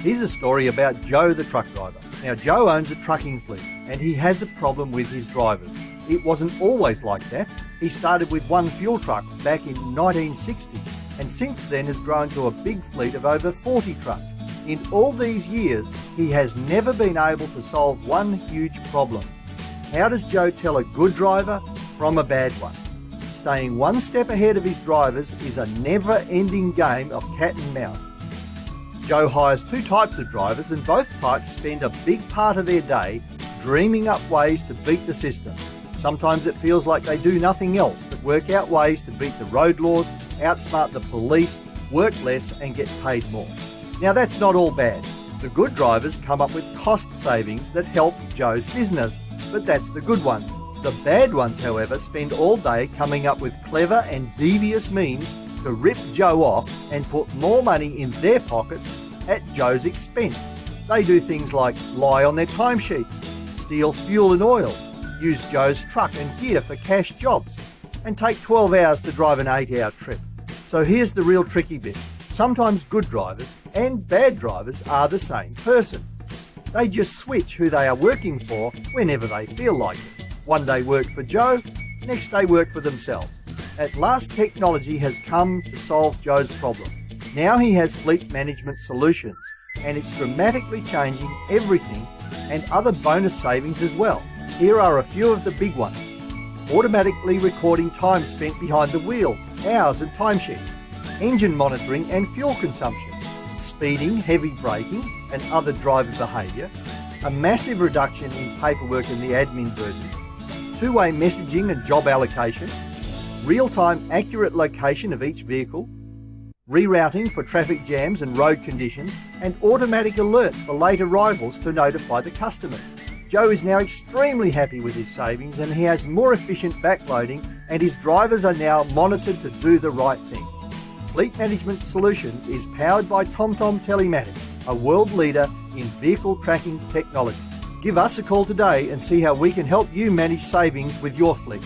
Here's a story about Joe the truck driver. Now Joe owns a trucking fleet and he has a problem with his drivers. It wasn't always like that. He started with one fuel truck back in 1960 and since then has grown to a big fleet of over 40 trucks. In all these years, he has never been able to solve one huge problem. How does Joe tell a good driver from a bad one? Staying one step ahead of his drivers is a never-ending game of cat and mouse. Joe hires two types of drivers and both types spend a big part of their day dreaming up ways to beat the system. Sometimes it feels like they do nothing else but work out ways to beat the road laws, outsmart the police, work less and get paid more. Now that's not all bad. The good drivers come up with cost savings that help Joe's business, but that's the good ones. The bad ones, however, spend all day coming up with clever and devious means to rip Joe off and put more money in their pockets at Joe's expense. They do things like lie on their timesheets, steal fuel and oil, use Joe's truck and gear for cash jobs, and take 12 hours to drive an 8-hour trip. So here's the real tricky bit. Sometimes good drivers and bad drivers are the same person. They just switch who they are working for whenever they feel like it. One day work for Joe, next day work for themselves. At last, technology has come to solve Joe's problem. Now he has fleet management solutions, and it's dramatically changing everything and other bonus savings as well. Here are a few of the big ones. Automatically recording time spent behind the wheel, hours and timesheets, engine monitoring and fuel consumption, speeding, heavy braking and other driver behaviour, a massive reduction in paperwork and the admin burden, two-way messaging and job allocation, real-time accurate location of each vehicle, rerouting for traffic jams and road conditions, and automatic alerts for late arrivals to notify the customers. Joe is now extremely happy with his savings and he has more efficient backloading and his drivers are now monitored to do the right thing. Fleet Management Solutions is powered by Tomtom Telematics, a world leader in vehicle tracking technology. Give us a call today and see how we can help you manage savings with your fleet.